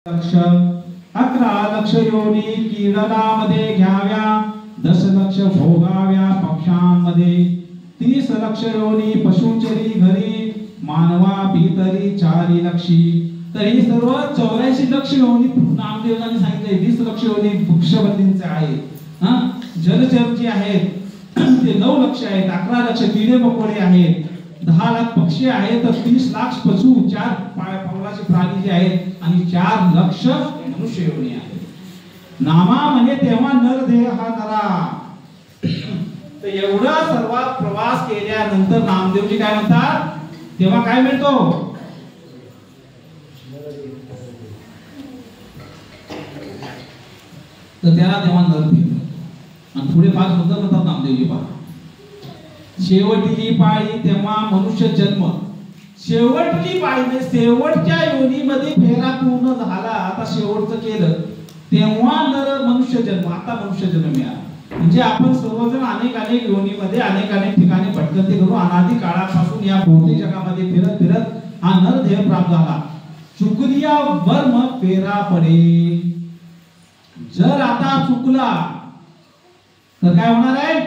लक्ष 11 लक्ष योनी कीर्तनामध्ये घ्याव्या 10 लक्ष भोगाव्या पक्षांमध्ये 30 लक्ष योनी पशुचरी घरी मानवा भीतरी 4 लक्षी। तर ही सर्व 84 लक्ष योनी नामदेवांनी सांगितले। 20 लक्ष योनी वृक्षवल्लींचे आहेत, जलचरची आहेत ते 9 लक्ष आहेत, 11 लक्ष किडे मकोडे आहेत, 10 लाख पक्षी आहेत, 30 लाख पशु 4 पावलाचे प्राणी जे आहेत आणि 4 लक्ष मनुष्य योनी आहेत। नामा म्हणे तेव्हा नरदेह हा नरा। तर एवढा सर्व प्रवास केल्यानंतर नामदेवजी काय म्हणतात तेव्हा काय मिळतो? तर त्याला तेव्हा नरदेह आणि पुढे 5 सुंदर म्हणतात नामदेवजी पहा। शेवटली पाळी तेव्हा मनुष्य जन्म। शेवटली पाळी शेवटच्या योनीमध्ये फेरा पूर्ण झाला, आता शेवटचं केलं तेव्हा नर मनुष्य जन्म, आता मनुष्य जन्म मिळाला। म्हणजे आपण सर्वजण अनेक योनीमध्ये अनेक ठिकाणी भटकंती करून अनादी काळापासून या भौतिक जगामध्ये फिरत फिरत हा नरदेह प्राप्त झाला। चुकलिया वर्म फेरा पडे। जर आता चुकला तर काय होणार आहे?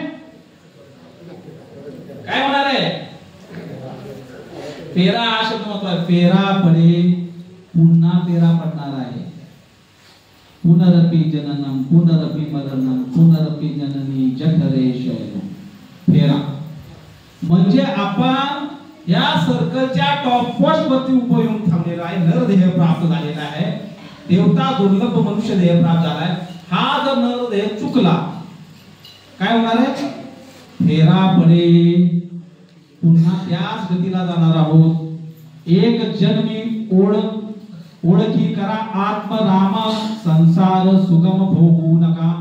काय होणार आहे? फेरा हा शब्द महत्वाचा आहे। फेरा पडे, पुन्हा फेरा पडणार आहे। पुनरपि जननम पुनरपि मरणम पुनरपि जननी जठरे शयनम। फेरा म्हणजे आपण या सर्कलच्या टॉप पोस्ट वरती उभं येऊन थांबलेला आहे। नरदेह प्राप्त झालेला आहे, देवता दुर्लभ मनुष्य देह प्राप्त झालाय। हा जर नरदेह चुकला काय होणार आहे? फेरा पडे, पुन्हा त्याच गतीला जाणार आहोत। एक जन्मी ओळखी करा आत्मराम संसार सुगम भोगू नका।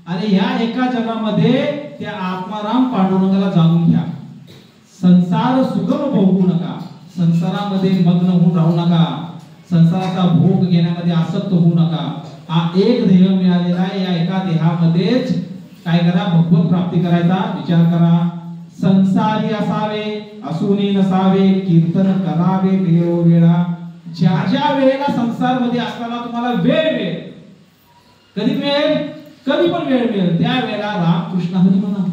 अरे या एका जन्मामध्ये त्या आत्माराम पांडुरंगाला जाणून घ्या। संसार सुगम भोगू नका, संसारामध्ये मग्न होऊन राहू नका, संसाराचा भोग घेण्यामध्ये आसक्त होऊ नका। हा एक देह मिळालेला आहे, या एका देहामध्येच काय करा? भगवत प्राप्ती करायचा विचार करा। संसारी असावे असुनी नसावे, कीर्तन करावे वेळोवेळा। ज्या ज्या वेळेला संसार मध्ये असताना तुम्हाला वेळ मिळेल, कधी मिळेल? कधी पण वेळ मिळेल त्या वेळेला रामकृष्ण हरी म्हणा।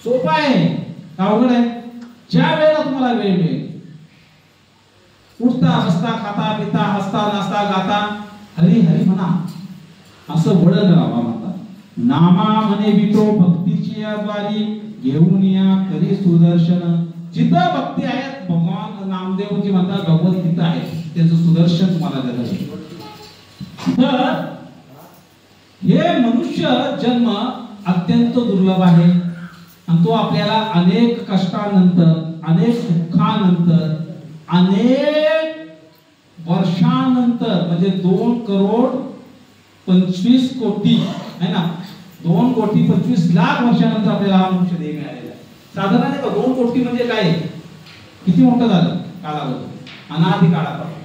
सोपा आहे का अवघड आहे? ज्या वेळेला तुम्हाला वेळ मिळेल, उठता बसता खाता पिता हसता नाचता गाता हरी हरी म्हणा, असं वळण राहावा म्हणतात। नामा म्हणे वितो भक्तीची द्वारी, घेऊन या करी सुदर्शन। जिथं भक्ती आहे भगवान नामदेवजी म्हणतात भगवद्गीता आहे, त्याचं सुदर्शन तुम्हाला देतात। तर हे मनुष्य जन्म अत्यंत दुर्लभ आहे आणि तो आपल्याला अनेक कष्टानंतर, अनेक दुःखानंतर, अनेक वर्षानंतर म्हणजे 2 करोड 25 कोटी है ना, 2 कोटी 25 लाख वर्षानंतर आपल्याला हा मनुष्य देह मिळालेला आहे। साधारण आहे का 2 कोटी म्हणजे काय? किती मोठं झालं कालावधी, अनादी काळापासून।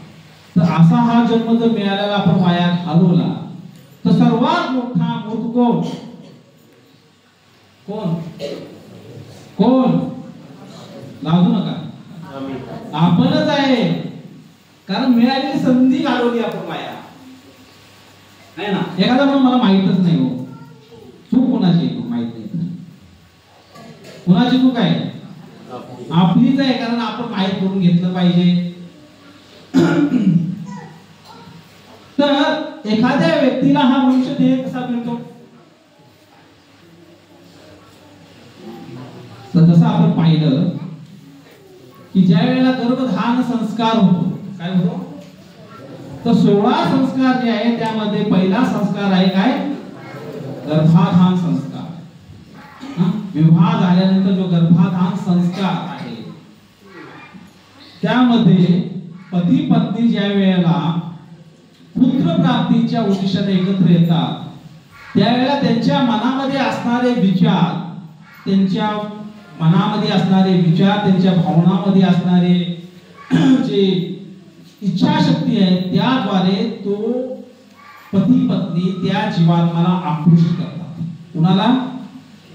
तर असा हा जन्म जर मिळालेला आपण वाया घालवला तर सर्वात मोठा मूर्ख कोण? कोण कोण? लाजू नका, आपणच आहे। कारण मिळालेली संधी घालवली आपण वाया, आहे ना। एखादा म्हणून मला माहितच नाही हो, चूक कोणाची माहित नाही। कोणाची चूक आहे? आपलीच आहे, कारण आपण माहित करून घेतलं पाहिजे। तर एखाद्या व्यक्तीला हा मनुष्य देह कसा मिळतो? तर तसं आपण पाहिलं की ज्या वेळेला गर्भधान संस्कार होतो, काय होतो? तर 16 संस्कार जे आहे त्यामध्ये पहिला संस्कार आहे काय? गर्भाधान संस्कार। विवाह झाल्यानंतर जो गर्भाधान संस्कार आहे त्यामध्ये पती पत्नी ज्या वेळेला पुत्र प्राप्तीच्या उद्देशाने एकत्र येतात त्यावेळेला त्यांच्या मनामध्ये असणारे विचार, त्यांच्या भावनामध्ये असणारे जे इच्छाशक्ती आहे त्याद्वारे तो पती पत्नी त्या जीवात्म्याला आकृष्ट करतात। कुणाला?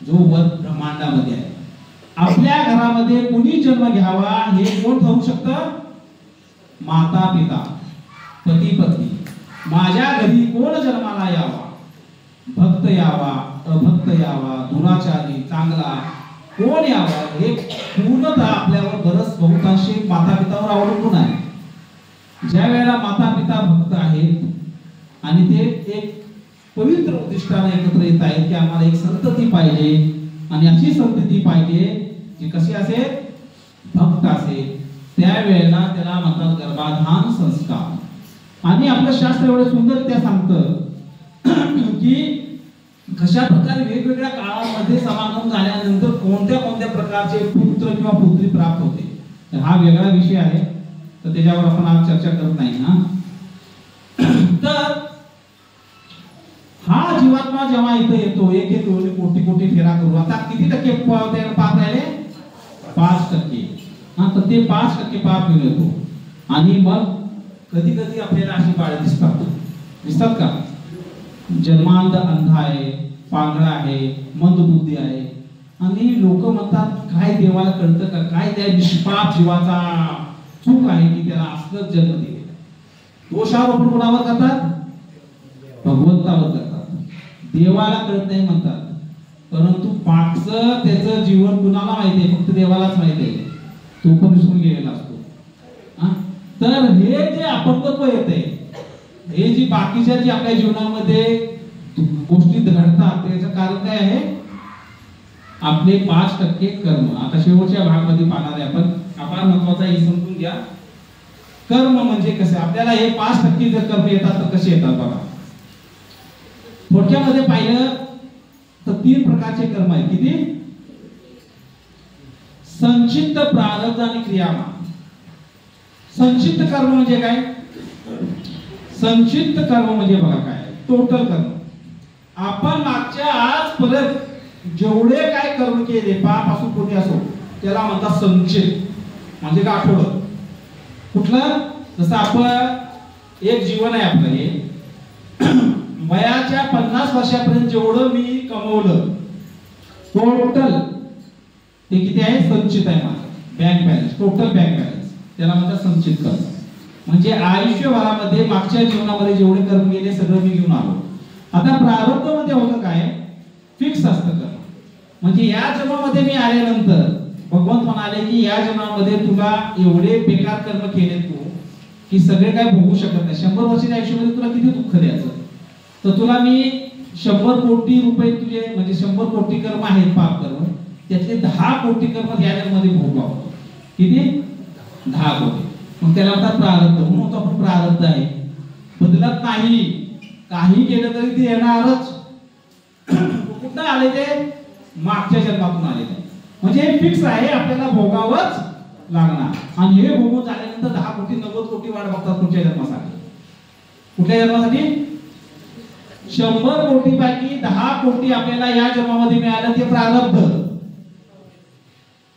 जो वर ब्रह्मांडामध्ये आहे। आपल्या घरामध्ये कोणी जन्म घ्यावा हे कोण ठरवू शकतं? माता पिता। पती पत्नी, माझ्या घरी कोण जन्माला यावा, भक्त यावा अभक्त यावा, दुराचारी चांगला कोण यावा, हे पूर्णतः आपल्यावर बरंच बहुतांशी माता पितावर अवलंबून आहे. ज्या वेळेला माता पिता भक्त आहेत आणि ते एक पवित्र उद्दिष्टाने एकत्र येत आहेत की आम्हाला एक संतती पाहिजे आणि अशी संतती पाहिजे जी कशी असेल, भक्त असेल, त्यावेळेला त्याला म्हणतात गर्भाधान संस्कार. आणि आपलं शास्त्र एवढं सुंदर त्या सांगतं की कशा प्रकारे वेगवेगळ्या काळामध्ये समागम झाल्यानंतर कोणत्या कोणत्या प्रकारचे पुत्र किंवा पुत्री प्राप्त होते. तर हा वेगळा विषय आहे, तर त्याच्यावर आपण आज चर्चा करत नाही ना. तर हा जीवात्मा जेव्हा इथे येतो, एक एक कोटी कोटी फेरा करू. आता किती टक्के पाप राहिले? 5%. हा, तर ते 5% पाप घेऊन येतो. आणि मग कधी कधी आपल्याला अशी बाळ दिसतात का? जन्मांध अंध आहे, पांगळा आहे, मंदबुद्धी आहे. आणि लोक म्हणतात काय देवाला कळतं का, काय त्या निष्पाप जीवाचा चूक आहे की त्याला असलंच जन्म दिले. दोषारोपण कोणावर करतात? भगवंतावर करतात. देवाला कळत नाही म्हणतात, परंतु पाठचं त्याचं जीवन कुणाला माहिती आहे? फक्त देवालाच माहिती आहे. तो पण विसरून गेलेला असतो. तर हे जे अपंगत्व येते, हे जी बाकीच्या जी आपल्या जीवनामध्ये गोष्टी घडतात, त्याचं कारण काय आहे? आपले 5% कर्म. आता शेवटच्या भागामध्ये पाहणार आहे आपण. फार महत्वाचा हे समजून घ्या. कर्म म्हणजे कसे? आपल्याला हे 5% जर कर्म येतात तर कसे येतात बघा. थोडक्यामध्ये पाहिलं तर 3 प्रकारचे कर्म आहेत. किती? संचित, प्रारब्ध आणि क्रियामान. संचित कर्म म्हणजे काय? संचित कर्म म्हणजे बघा काय, टोटल कर्म. आपण मागच्या आजपर्यंत जेवढे काय कर्म केले, पाप असो पुण्य असो, त्याला म्हणतात संचित. म्हणजे का आठवलं कुठलं? जसं आपण एक जीवन आहे आपलं, हे वयाच्या 50 वर्षापर्यंत जेवढं मी कमवलं टोटल ते किती आहे? संचित आहे माझं. Bank balance, total bank balance, त्याला म्हणतात संचित कर्म. म्हणजे आयुष्यभरामध्ये मागच्या जीवनामध्ये जेवढे कर्म केले सगळं मी घेऊन आलो. आता प्रारब्ध मध्ये होतं काय? फिक्स असतं कर्म. म्हणजे या जन्मामध्ये मी आल्यानंतर भगवंत म्हणाले की या जन्मामध्ये तुला एवढे बेकार कर्म केले तू की सगळे काय भोगू शकत नाही. 100 वर्षाच्या आयुष्यामध्ये तुला किती दुःख द्यायचं, तर तुला मी 100 कोटी रुपये तुझे म्हणजे 100 कोटी कर्म आहेत पाप कर्म, त्यातले 10 कोटी कर्म या जन्मामध्ये भोगावं. किती? 10 कोटी. मग त्याला म्हणतात प्रारब्ध. म्हणून आपण प्रारब्ध आहे, बदलत नाही. काही केलं तरी ते येणारच. कुठं आले ते? मागच्या जन्मातून आलेले. म्हणजे हे फिक्स आहे, आपल्याला भोगावंच लागणार. आणि हे भोगून झाल्यानंतर 10 कोटी 90 कोटी वाट बघतात पुढच्या जन्मासाठी. कुठल्या जन्मासाठी? 100 कोटी पैकी 10 कोटी आपल्याला या जन्मामध्ये मिळालं, ते प्रारब्ध.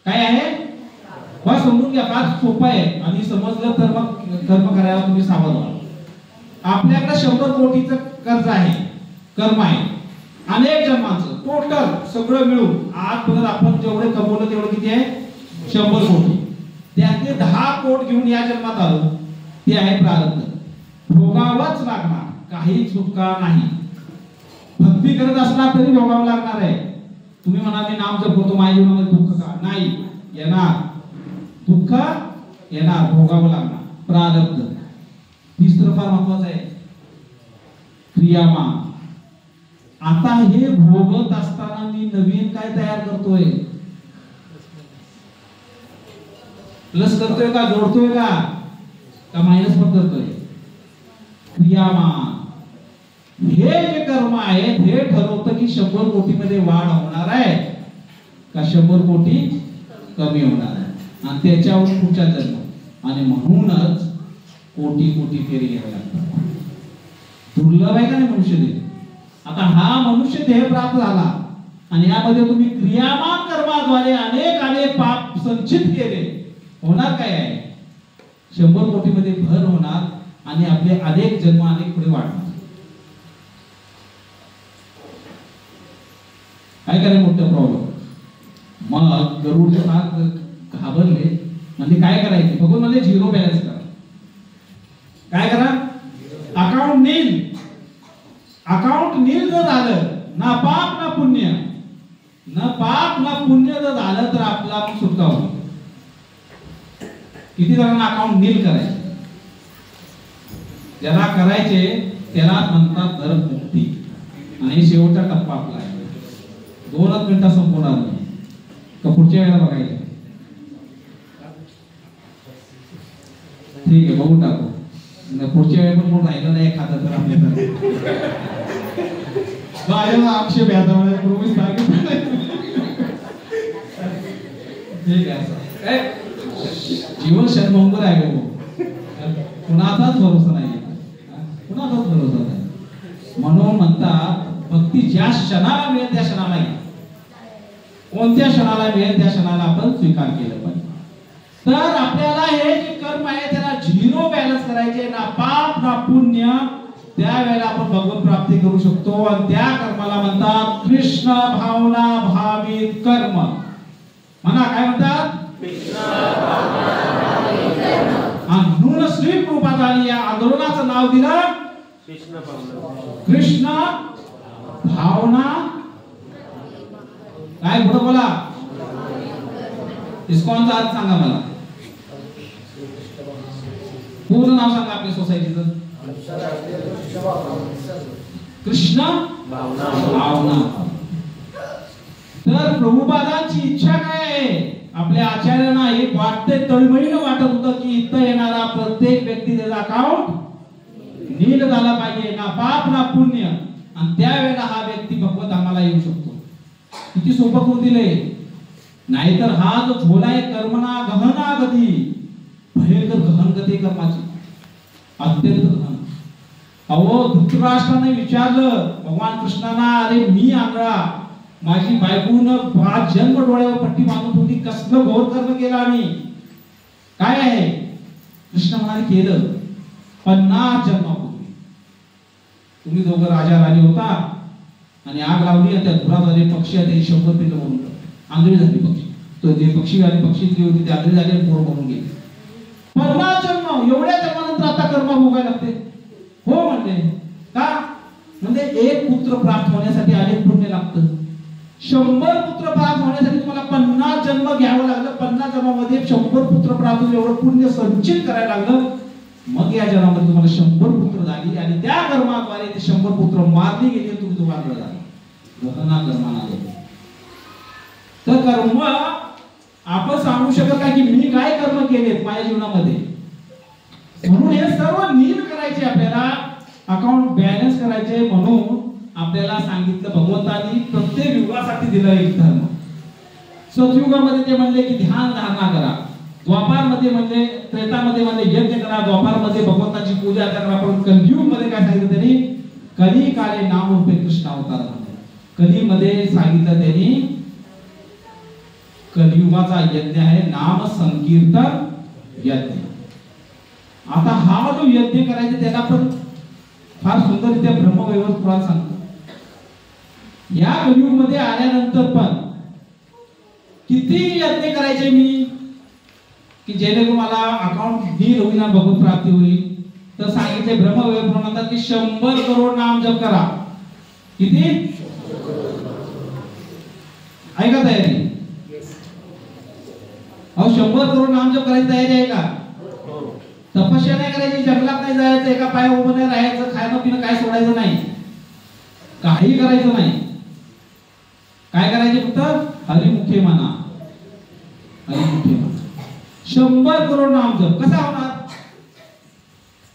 काय आहे? बस समजून घ्या, फार सोपं आहे. आणि समजलं तर मग कर्म करायला तुम्ही सावध व्हा. आपल्याकडे 100 कोटीचं कर्ज आहे, कर्म आहे, अनेक जन्मांचं टोटल सगळं मिळून आजपर्यंत आपण जेवढे कमवलं तेवढं किती आहे? 100 कोटी. त्यातले 10 कोट घेऊन या जन्मात आलो, ते आहे प्रारब्ध. भोगावंच लागणार, काही सुटका नाही. भक्ती करत असला तरी भोगावं लागणार आहे. तुम्ही म्हणाल मी नाम जपतो, माझ्या जीवनामध्ये दुःख का नाही? येणार दुःख, येणार, भोगावं लागणार. प्रारब्ध. तिसरं फार महत्वाचं आहे, क्रियामान. आता हे भोगत असताना मी नवीन काय तयार करतोय? प्लस करतोय का, जोडतोय का मायनस पण करतोय? क्रियामान. हे जे कर्म आहेत हे ठरवतं की 100 कोटी मध्ये वाढ होणार आहे का 100 कोटी कमी होणार आहे, आणि त्याच्यावर पुढच्या जन्म. आणि म्हणूनच कोटी कोटी फेरी घ्यावे लागतात. दुर्लभ आहे का नाही मनुष्य देह? आता हा मनुष्य देह प्राप्त झाला आणि यामध्ये तुम्ही क्रियामान कर्माद्वारे अनेक पाप संचित केले, होणार काय आहे? 100 कोटी मध्ये भर होणार आणि आपले अनेक जन्म अनेक पुढे वाढणार. काय करायचं? मोठं प्रॉब्लेम. मग गरुड फार घाबरले. म्हणजे काय करायचे? भगवान म्हणजे 0 बॅलन्स करा. काय करा? नील जर झालं, ना पाप ना पुण्य, ना पाप ना पुण्य जर झालं तर आपला सुटका होईल. किती जणांना अकाउंट नील करायचे? ज्याला करायचे त्याला म्हणतात नरक मुक्ती. आणि शेवटचा टप्पा आपला आहे. 2 मिनिटात संपवणार नाही का पुढच्या वेळेला बघायचं? ठीक आहे, बघून टाकू. पुढच्या वेळेला पण कोण राहिलं नाही खातं तर आपल्या आक्षेप याचा प्रोमिस ठीक आहे. जीवन शर्मंगर आहे हो, कुणाचाच भरोसा नाही, कुणाचाच भरोसा नाही. म्हणून म्हणतात भक्ती ज्या क्षणाला मिळेल त्या क्षणाला घ्या. कोणत्या क्षणाला मिळेल त्या क्षणाला आपण स्वीकार केलं पाहिजे. तर आपल्याला हे जे कर्म आहे त्याला 0 बॅलन्स करायचे, ना पाप ना पुण्य. त्यावेळेला आपण भगवत प्राप्ती करू शकतो. आणि त्या कर्माला म्हणतात कृष्ण भावना भावित कर्म. म्हणा काय म्हणतात? म्हणून श्री रूपात या आंदोलनाचं नाव दिलं कृष्ण भावना. काय पुढे बोला? इस्कॉनचा अर्थ सांगा मला. पूर्ण नाव सांगा आपल्या सोसायटीचं. कृष्ण भावना. तर प्रभुपादांची इच्छा काय आहे? आपल्या आचार्यांना एक वाटते, तळमळीनं वाटत होतं की इथं येणारा प्रत्येक व्यक्ती त्याचा अकाउंट नील झाला पाहिजे, ना पाप ना पुण्य. आणि त्यावेळेला हा व्यक्ती भगवत धामाला येऊ शकतो. किती सोपं करून दिले. नाहीतर हा जो झोला आहे कर्मना गहना गती, भयंकर गहन गती कर्माची, अत्यंत गहन. अहो धृतराष्ट्राने विचारलं भगवान कृष्णांना, अरे मी आंधळा, माझी बायकोनं 5 जन्म डोळ्यावर पट्टी बांधून होती, कसलं घोर कर्म केलं आम्ही, काय आहे? कृष्ण म्हणाले केलं 50 जन्मापूर्वी. तुम्ही दोघं राजा राणी होता आणि आग लावली आणि त्या धुरात आले पक्षी, ते 100 पिल्लं म्हणून आंधळी झाली पक्षी. तो जे पक्षी आणि पक्षी जी होती ते आंधळी झाली आणि पोर म्हणून गेली. 50 जन्म, एवढ्या जन्मानंतर आता कर्म भोगायला लागते. हो म्हणले. का? म्हणजे एक पुत्र प्राप्त होण्यासाठी अनेक पुण्य लागतं. 100 पुत्र प्राप्त होण्यासाठी तुम्हाला 50 जन्म घ्यावं लागलं. 50 जन्मामध्ये 100 पुत्र प्राप्त होऊन एवढं पुण्य संचित करायला लागलं. मग या जन्मामध्ये तुम्हाला 100 पुत्र झाली आणि त्या कर्माद्वारे ते 100 पुत्र मारली गेले, तुम्ही तुम्हाला झाले. गहना कर्माना गेले. तर कर्म आपण सांगू शकत नाही की मी काय कर्म केलेत माझ्या जीवनामध्ये. म्हणून हे सर्व नील करायचे, आपल्याला अकाउंट बॅलन्स करायचे. म्हणून आपल्याला सांगितलं भगवंतांनी प्रत्येक युगासाठी दिलं एक धर्म. सतयुगामध्ये ते म्हणले की ध्यान धारणा करा. द्वापारमध्ये म्हणजे त्रेतामध्ये म्हणजे यज्ञ करा. द्वापारमध्ये भगवंताची पूजा करा. पण कलियुगमध्ये काय सांगितलं त्यांनी? कली काले नाम रूपे कृष्ण अवतार. कलीमध्ये सांगितलं त्यांनी कलियुगाचा यज्ञ आहे नाम संकीर्तन यज्ञ. आता हा जो यज्ञ करायचा त्याला पण फार सुंदररित्या ब्रह्मवैवर्त पुराण सांगतो. या कलियुगमध्ये आल्यानंतर पण किती यज्ञ करायचे मी की जेणेकरून मला अकाउंट नील होईल, भगवत प्राप्ती होईल. तर सांगितले ब्रह्मवैवर्त पुराणात की 100 करोड नाम जप करा. किती? ऐका तयारी. अहो 100 करोड नाम जप करायची तयारी आहे का? तपस्या नाही करायची, जंगलात नाही जायचं, एका पायावर उभं नाही राहायचं, खायचं पिणं काय सोडायचं नाही, काही करायचं नाही. काय करायचे? फक्त हरिमुखे म्हणा, हरिमुखे म्हणा. 100 करोड नाम जप कसा होणार?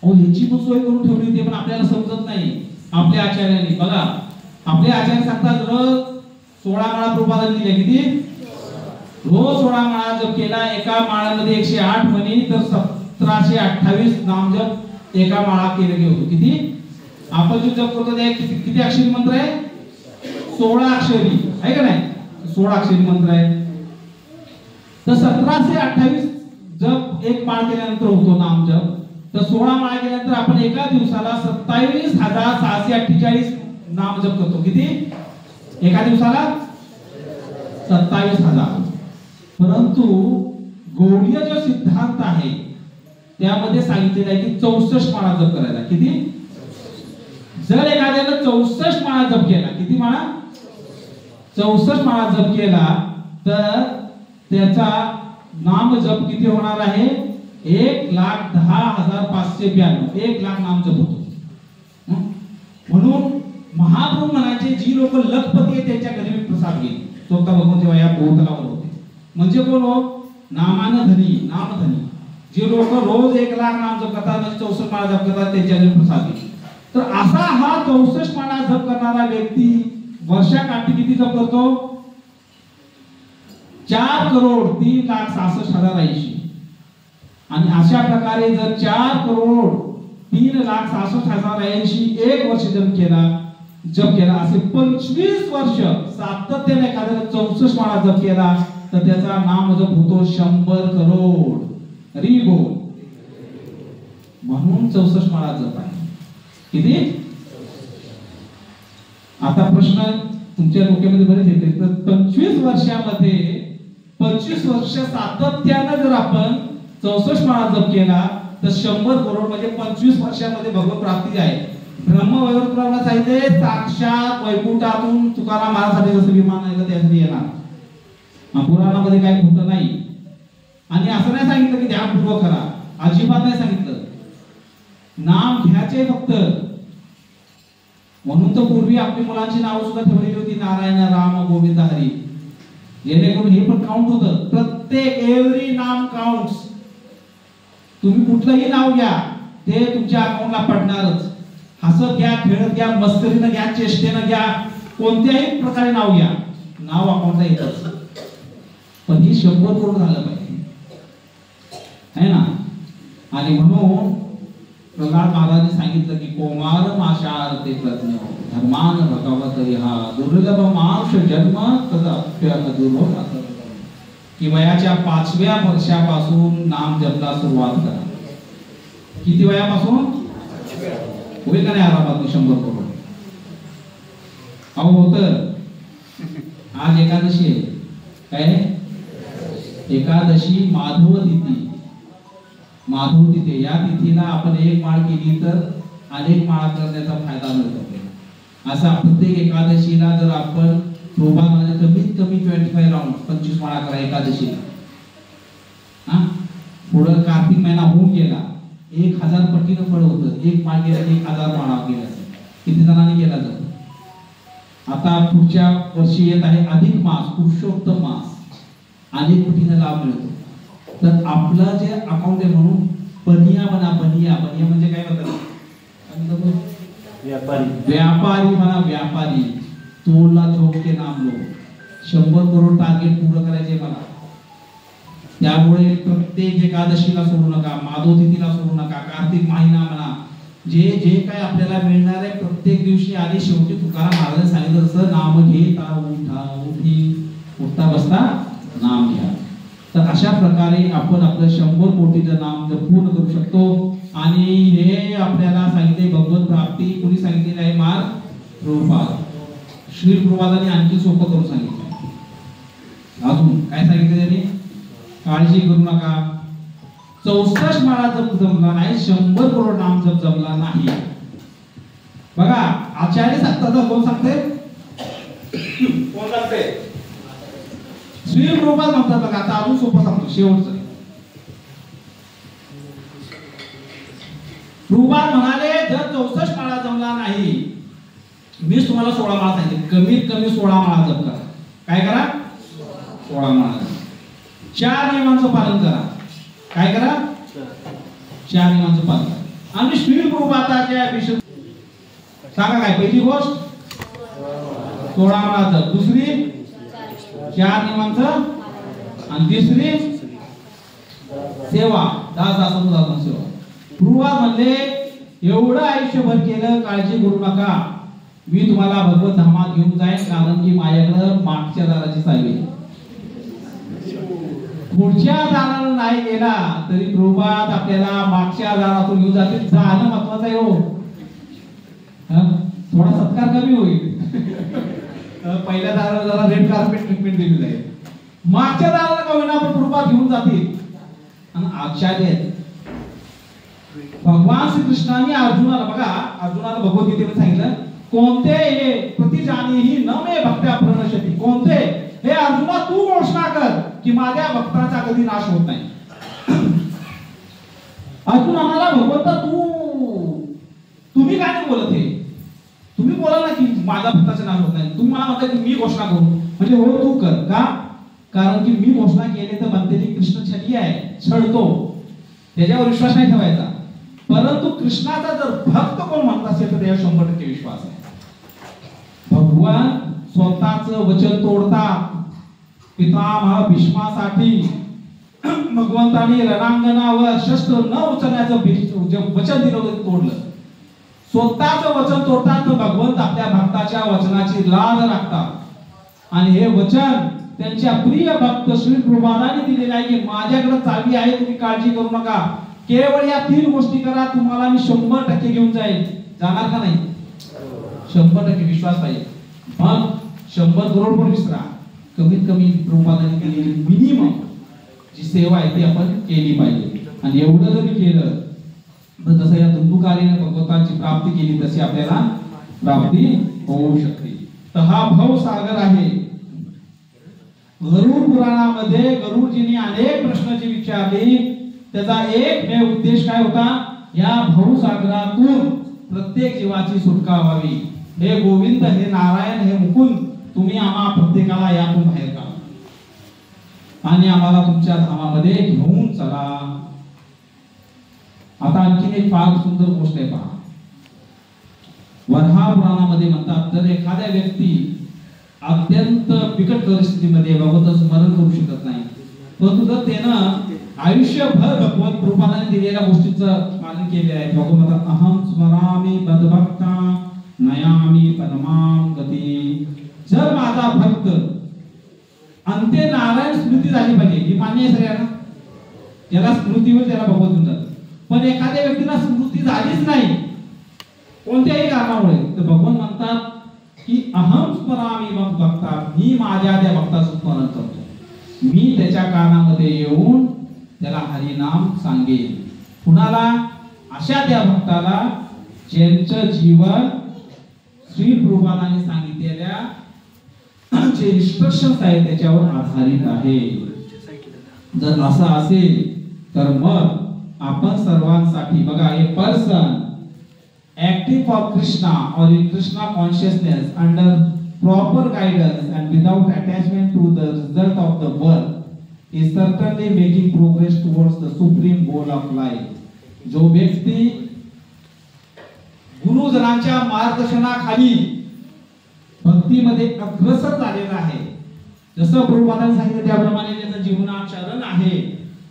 अहो याची पण सोय करून ठेवली होती पण आपल्याला समजत नाही. आपल्या आचार्यांनी बघा, आपले आचार्य सांगतात रोज 16 माळा प्रभुपादांनी दिल्या. किती? रोज 16 माळा जप केला. एका माळामध्ये 108 मणी, तर 1728 नाम जप एका माळा केले होतो. किती? आपण जो जप करतो ते किती अक्षरी मंत्र आहे? 16 अक्षरी आहे का नाही? 16 अक्षरी मंत्र आहे. तर 1728 जप एक माळ केल्यानंतर होतो नाम जप. तर 16 माळा केल्यानंतर आपण एका दिवसाला 27,648 नाम जप करतो. किती? एका दिवसाला 27,000. परंतु गौडीय जो सिद्धांत आहे त्यामध्ये सांगितलेलं आहे की 64 माळा जप करायला. किती? जर एखाद्याला 64 माळा जप केला, किती माळा? 64 माळा जप केला तर त्याचा नाम जप किती होणार आहे? 1,10,592. 1 लाख नाम जप होतो. म्हणून महाप्रभू म्हणायचे जी लोक लखपती आहे त्यांच्या घरी मी प्रसाद घेईन. स्वतः भगवंत जेव्हा या भोवतलावर होते म्हणजे कोण हो? नामानं धनी, नामधनी. जे लोक रोज 1 लाख नाम जप करतात, 64 माळा जप करतात, त्यांच्या घरी प्रसाद घेईन. तर असा हा 64 माळा जप करणारा व्यक्ती वर्षाकाठी किती जप करतो? 4,03,66,080. आणि अशा प्रकारे जर 4,03,66,080 एक वर्ष जप केला असे 25 वर्ष सातत्याने एखाद्याने 64 माळा जप केला तर त्याचा नाम जप होतो 100 करोड. हरी बोल. म्हणून 64 माळा जप आहे. किती? आता प्रश्न तुमच्या डोक्यामध्ये बरेच येते. तर 25 वर्षामध्ये 25 वर्ष सातत्याने जर आपण 64 माळा जप केला तर 100 करोड म्हणजे 25 वर्षामध्ये भगवत प्राप्ती आहे. ब्रह्मवैवर्तनाला सांगितले साक्षात वैकुंठातून तुकाराम महाराजांसाठी जसं विमान आहे त्यासाठी येणार. पुराणामध्ये काय खोटं नाही. आणि असं नाही सांगितलं की ध्यानपूर्वक करा, अजिबात नाही सांगितलं. नाम घ्यायचे फक्त. म्हणून तर पूर्वी आपली मुलांची नाव सुद्धा ठेवलेली होती नारायण, राम, गोविंद, हरी. जेणेकरून हे पण काउंट होतं. प्रत्येक एव्हरी नाम काउंट्स. तुम्ही कुठलंही नाव घ्या ते तुमच्या अकाउंटला पडणारच. हसत घ्या, खेळत घ्या, मस्करीनं घ्या, चेष्टेनं घ्या, कोणत्याही प्रकारे नाव घ्या, नाव अकाउंटला येतच. पण ही 100 करोड झालं पाहिजे है ना. आणि म्हणून प्रल्हाद महाराजांनी सांगितलं की कोमार माशारते प्रज्ञ धर्मान भगवत हा दुर्लभ मानुष जन्म तदप्य दुर्लभ. की वयाच्या 5व्या वर्षापासून नाम जपला सुरुवात करा. किती वयापासून? होईल का नाही आरामात 100 करोड? अहो होतं. आज एकादशी आहे. काय? एकादशी माधव तिथी. माधव तिथी. या तिथीला आपण एक माळ केली तर अनेक माळा करण्याचा फायदा मिळतो. असा प्रत्येक एकादशीला जर आपण प्रोभामध्ये कमीत कमी 25 राऊंड 25 माळा करा एकादशीला. पुढे कार्तिक महिना होऊन गेला 1000 पटीनं फळ होतं. एक माळ गेला 1000 माळा गेला. किती जणांनी केला जातो? आता पुढच्या वर्षी येत आहे अधिक मास, पुरुषोत्तम मास. अनेक पटीने लाभ मिळतो. तर आपलं जे अकाउंट आहे म्हणून बनिया म्हणा. बनिया म्हणजे काय म्हणतात? व्यापारी म्हणा. व्यापारी. तोडला चौक के नाम लो. 100 करोड टार्गेट पूर्ण करायचे मला. त्यामुळे प्रत्येक एकादशीला सोडू नका, माधव तिथीला सोडू नका, कार्तिक महिना म्हणा. जे जे काय आपल्याला मिळणार आहे प्रत्येक दिवशी. आणि शेवटी तुकाराम महाराजांनी सांगितलं तसं नाम घेता उठा उठी उठता बसता नाम घ्या. तर अशा प्रकारे आपण आपलं 100 कोटीचं नाम जर पूर्ण करू शकतो. आणि हे आपल्याला सांगितले भगवत प्राप्ती कोणी सांगितलेलं आहे? मार्ग प्रभुपाद. श्री प्रभुपादांनी आणखी सोपं करून सांगितलं. अजून काय सांगितलं त्यांनी? काळजी करू नका. 64 माळा जप जमला नाही, 100 करोड नाम जप जमला नाही. बघा आचार्य सांगतात. कोण सांगते? कोण सांगते? श्री प्रभुपाद म्हणतात. बघा आता अजून सोपं सांगतो शेवटचं. प्रभुपाद म्हणाले जर 64 माळा जमला नाही मी तुम्हाला 16 माळा सांगितले. कमीत कमी 16 माळा जप करा. काय करा? 16 माळा. 4 नियमांचं पालन करा. काय करा? 4 नियमांचं पालन करा. आणि श्री प्रभुपादाच्या विषय सांगा काय? पहिली गोष्ट 16 माळा जप. दुसरी 4 नियमांचं. आणि तिसरी सेवा. दास सेवा. प्रभुपाद म्हणले एवढं आयुष्यभर केलं काळजी करू नका. मी तुम्हाला भगवत धामात घेऊन जाईन. कारण की माझ्याकडे मागच्या दाराची चावी आहे. पुढच्या दाराला नाही गेला तरी प्रभुपाद आपल्याला मागच्या दारातून घेऊन जातील. जाणं महत्वाचं आहे हो. थोडा सत्कार कमी होईल. पहिल्या दाराला जरा रेड कार्पेट ट्रीटमेंट दिली जाईल. मागच्या दाराला का होईना पण प्रभुपाद घेऊन जातील. आणि आचार्य भगवान श्री कृष्णाने अर्जुनाला. बघा अर्जुनाला भगवद्गीतेमध्ये सांगितलं कोणते हे प्रतिजानीही न मे भक्त्या प्रणश्यती, कोणते हे अर्जुना तू घोषणा कर की माझ्या भक्ताचा कधी नाश होत नाही. अर्जुन आम्हाला भगवंता तुम्ही काय नाही बोलत हे, तुम्ही बोला ना की माझ्या भक्ताचा नाश होत नाही. तुम्ही मला म्हणता की मी घोषणा करू, म्हणजे हो तू कर का, कारण की मी घोषणा केली तर म्हणते की कृष्ण छली आहे, छळतो, त्याच्यावर विश्वास नाही ठेवायचा. परंतु कृष्णाचा जर भक्त कोण म्हणत असेल तर त्याच्यावर 100% विश्वास आहे. भगवान स्वतःच वचन तोडतात. पितामह भीष्मासाठी भगवंतांनी रणांगणावर शस्त्र न उचलण्याचं वचन दिलं होतं, तोडलं. स्वतःच वचन तोडतात तर भगवंत आपल्या भक्ताच्या वचनाची लाज राखतात. आणि हे वचन त्यांच्या प्रिय भक्त श्री प्रभुपादांनी दिलेले आहे की माझ्याकडे चावी आहे, तुम्ही काळजी करू नका, केवळ या 3 गोष्टी करा, तुम्हाला मी 100% घेऊन जाईल. जाणार का नाही? 100% विश्वास पाहिजे. मग 100 करोड पण विसरा, कमीत कमी प्रभुपादांनी दिलेली मिनिमम जी सेवा आहे ती आपण केली पाहिजे. आणि एवढं जरी केलं तर जसं या धुंदुकारीने भगवंताची प्राप्ती केली तशी आपल्याला प्राप्ती होऊ शकते. तर हा भव सागर आहे. गरुड पुराणामध्ये गरुडजींनी अनेक प्रश्न जे विचारले त्याचा एकमेव उद्देश काय होता, या भवसागरातून प्रत्येक जीवाची सुटका व्हावी. हे गोविंद, हे नारायण, हे मुकुंद, तुम्ही आम्हा प्रत्येकाला यातून बाहेर काढा आणि आम्हाला तुमच्या धामामध्ये घेऊन चला. आता आणखीन एक फार सुंदर गोष्ट आहे पहा. वराह पुराणामध्ये म्हणतात जर एखाद्या व्यक्ती अत्यंत बिकट परिस्थितीमध्ये भगवंत स्मरण करू शकत नाही, परंतु जर त्यानं आयुष्यभर भगवत रूपाने दिलेल्या गोष्टीचं पालन केले आहे, भगवंत अहम स्मरामी बदभक्ता नयामी परमाम गती. जर माझा भक्त अंत्य नारायण स्मृती झाली पाहिजे, ही मान्य आहे सगळ्यांना, ज्याला स्मृतीवर त्याला भगवत म्हणतात. पण एखाद्या व्यक्तीला स्मृती झालीच नाही कोणत्याही कारणामुळे, तर भगवान म्हणतात की अहम स्मरामी मग भक्ता, मी माझ्या त्या भक्ताचं स्मरण करतो, मी त्याच्या कानामध्ये येऊन त्याला हरिनाम सांगेन. कुणाला? अशा त्या भक्ताला ज्यांचं जीवन श्री प्रभुपादांनी सांगितलेल्या जे इन्स्ट्रक्शन्स आहेत त्याच्यावर आधारित आहे. जर असं असेल तर मग आपण सर्वांसाठी बघा, a person acting for Krishna or in Krishna consciousness under proper guidance and without attachment to the result of the work is certainly making progress towards the supreme goal of life. जो व्यक्ती गुरुजनांच्या मार्गदर्शनाखाली भक्तीमध्ये अग्रसर झालेला आहे, जसं प्रभुपादांनी सांगितलं त्याप्रमाणे त्याचं जीवनाचरण आहे,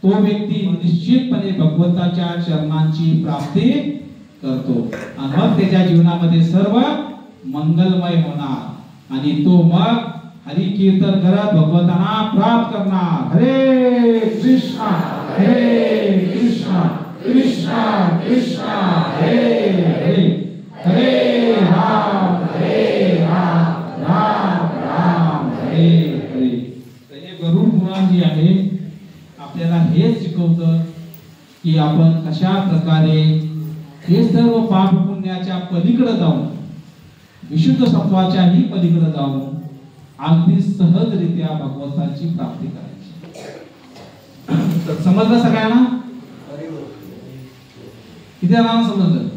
तो व्यक्ती निश्चितपणे भगवंताच्या चरणांची प्राप्ती करतो आणि मग त्याच्या जीवनामध्ये सर्व मंगलमय होणार आणि तो मग हरि कीर्तन करत भगवंतांना प्राप्त करणार. हरे कृष्णा कृष्णा कृष्णा हरे हरे, हरे राम राम राम हरे हरे. तर हे गरुड पुराण जे आहे आपल्याला हेच शिकवतं की आपण कशा प्रकारे हे सर्व पाप पुण्याच्या पलीकडे जाऊन, विशुद्ध सत्वाच्याही पलीकडे जाऊन अगदी सहजरित्या भगवंताची प्राप्ती करायची. तर समजलं सगळ्यांना? किती जणांना समजलं?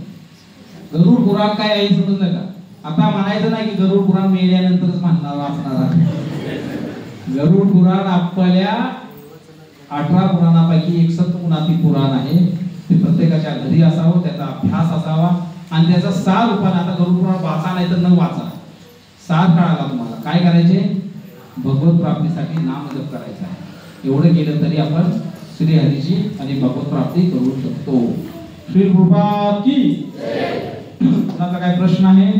गरुड पुराण काय आहे समजलं का? आता म्हणायचं नाही की गरुड पुराण मेल्यानंतरच म्हणणार वाचणार आहे. गरुड पुराण आपल्या 18 पुराणापैकी एक सत्पुराणातील पुराण आहे. ते प्रत्येकाच्या घरी असावं, त्याचा अभ्यास असावा आणि त्याचा सार रूपाने. आता गरुड पुराण वाचा नाही तर न वाचा, सार कळाला तुम्हाला. काय करायचे? भगवत प्राप्तीसाठी नाम जप करायचा आहे. एवढं केलं तरी आपण श्री हरीची आणि भगवत प्राप्ती करू शकतो. श्री प्रभुपाद की. आता काय प्रश्न आहे?